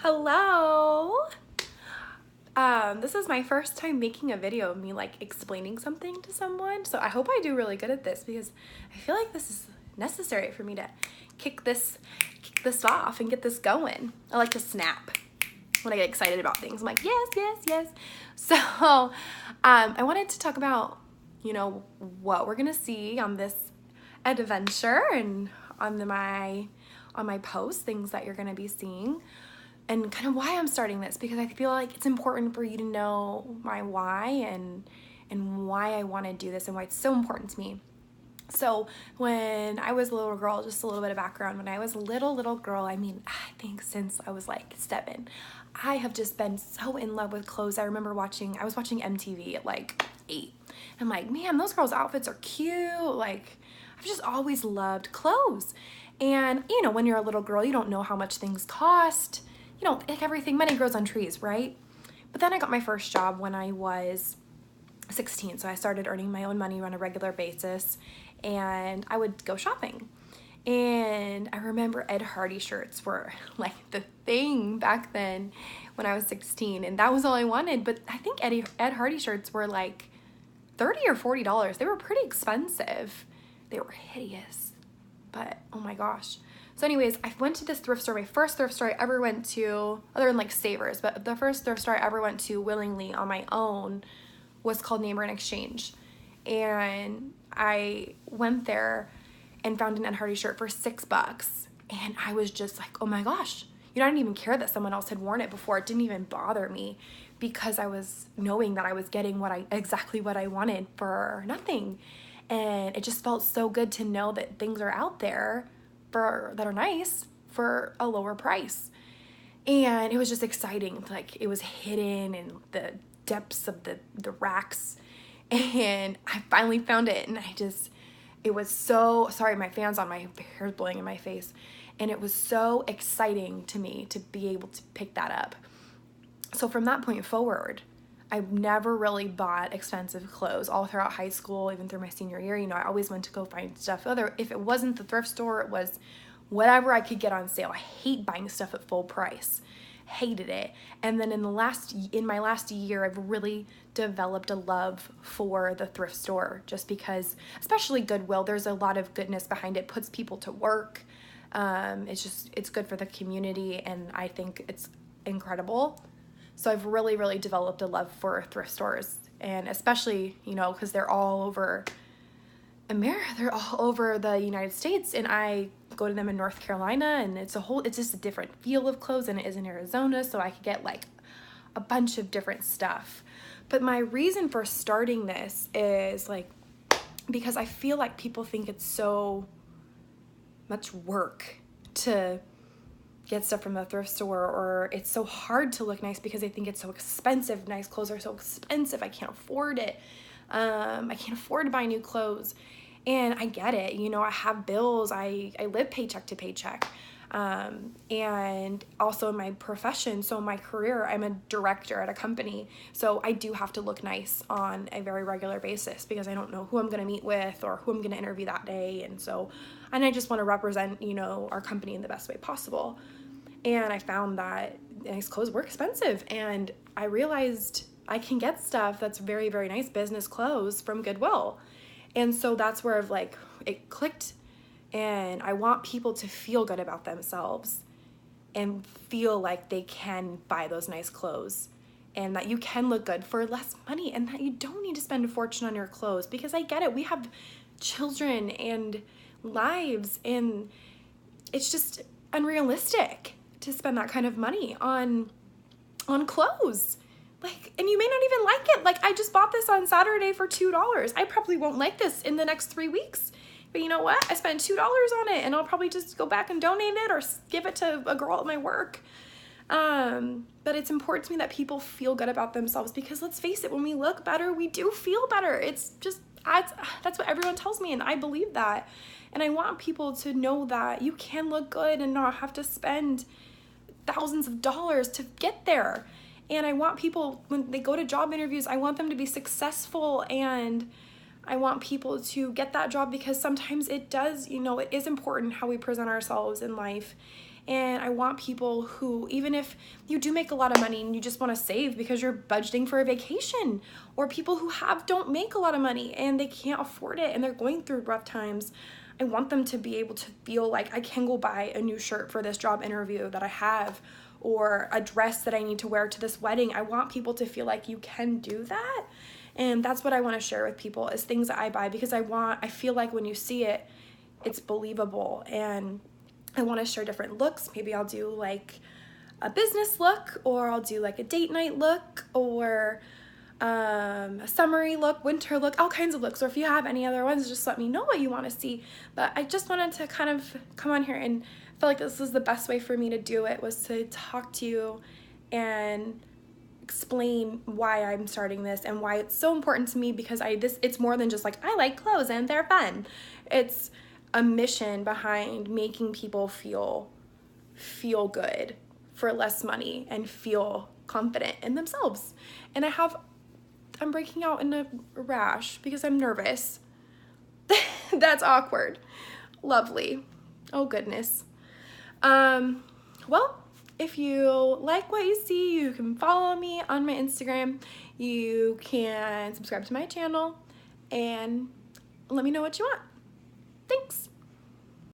Hello. This is my first time making a video of me like explaining something to someone. So I hope I do really good at this because I feel like this is necessary for me to kick this off and get this going. I like to snap when I get excited about things. I'm like, yes, yes, yes. So I wanted to talk about, what we're gonna see on this adventure and on my posts, things that you're gonna be seeing. And kind of why I'm starting this, because I feel like it's important for you to know my why and why I want to do this and why it's so important to me. So when I was a little girl, just a little bit of background, when I was a little girl, I think since I was like 7, I have just been so in love with clothes. I remember I was watching MTV at like 8. I'm like, man, those girls' outfits are cute. Like, I've just always loved clothes. And, when you're a little girl, you don't know how much things cost. Like everything, money grows on trees, right? But then I got my first job when I was 16. So I started earning my own money on a regular basis and I would go shopping. And I remember Ed Hardy shirts were like the thing back then when I was 16. And that was all I wanted. But I think Ed Hardy shirts were like $30 or $40. They were pretty expensive. They were hideous. But oh my gosh. So anyways, I went to this thrift store, my first thrift store I ever went to, other than like Savers, but the first thrift store I ever went to willingly on my own was called Neighbor and Exchange. And I went there and found an Ed Hardy shirt for $6. And I was just like, oh my gosh. I didn't even care that someone else had worn it before. It didn't even bother me because I was knowing that I was getting exactly what I wanted for nothing. And it just felt so good to know that things are out there that are nice for a lower price. And it was just exciting. Like, it was hidden in the depths of the racks. And I finally found it. And it was so, sorry, my fan's on, my hair's blowing in my face. And it was so exciting to me to be able to pick that up. So from that point forward, I've never really bought expensive clothes all throughout high school, even through my senior year. I always went to go find stuff. If it wasn't the thrift store, it was whatever I could get on sale. I hate buying stuff at full price. Hated it. And then in my last year, I've really developed a love for the thrift store, just because, especially Goodwill, there's a lot of goodness behind it. Puts people to work. It's good for the community, and I think it's incredible. So I've really, really developed a love for thrift stores, and especially, because they're all over America, they're all over the United States, and I go to them in North Carolina, and it's just a different feel of clothes than it is in Arizona, so I could get like a bunch of different stuff. But my reason for starting this is because I feel like people think it's so much work to get stuff from the thrift store, or it's so hard to look nice because they think it's so expensive. Nice clothes are so expensive. I can't afford it. I can't afford to buy new clothes. And I get it. I have bills. I live paycheck to paycheck. And also in my profession, so in my career, I'm a director at a company. So I do have to look nice on a very regular basis because I don't know who I'm going to meet with or who I'm going to interview that day. And I just want to represent, our company in the best way possible. And I found that nice clothes were expensive. And I realized I can get stuff that's very, very nice business clothes from Goodwill. And so that's where it clicked. And I want people to feel good about themselves and feel like they can buy those nice clothes and that you can look good for less money and that you don't need to spend a fortune on your clothes, because I get it. We have children and lives, and it's just unrealistic to spend that kind of money on clothes. And you may not even like it. I just bought this on Saturday for $2. I probably won't like this in the next 3 weeks. But you know what? I spent $2 on it, and I'll probably just go back and donate it or give it to a girl at my work. But it's important to me that people feel good about themselves, because let's face it, when we look better, we do feel better. That's what everyone tells me, and I believe that. And I want people to know that you can look good and not have to spend thousands of dollars to get there. And I want people, when they go to job interviews, I want them to be successful, and I want people to get that job, because sometimes it does, it is important how we present ourselves in life. And I want people who, even if you do make a lot of money and you just want to save because you're budgeting for a vacation, or people who don't make a lot of money and they can't afford it and they're going through rough times, I want them to be able to feel like I can go buy a new shirt for this job interview that I have, or a dress that I need to wear to this wedding. I want people to feel like you can do that. And that's what I want to share with people, is things that I buy, because I feel like when you see it, it's believable. And I want to share different looks. Maybe I'll do like a business look, or I'll do like a date night look, or a summery look, winter look, all kinds of looks. Or if you have any other ones, just let me know what you want to see. But I just wanted to kind of come on here and feel like this is the best way for me to do it, was to talk to you and explain why I'm starting this and why it's so important to me, because it's more than just like I like clothes and they're fun. It's a mission behind making people feel good for less money and feel confident in themselves. And I'm breaking out in a rash because I'm nervous. That's awkward. Lovely. Oh goodness. Well, if you like what you see, you can follow me on my Instagram. You can subscribe to my channel and let me know what you want. Thanks.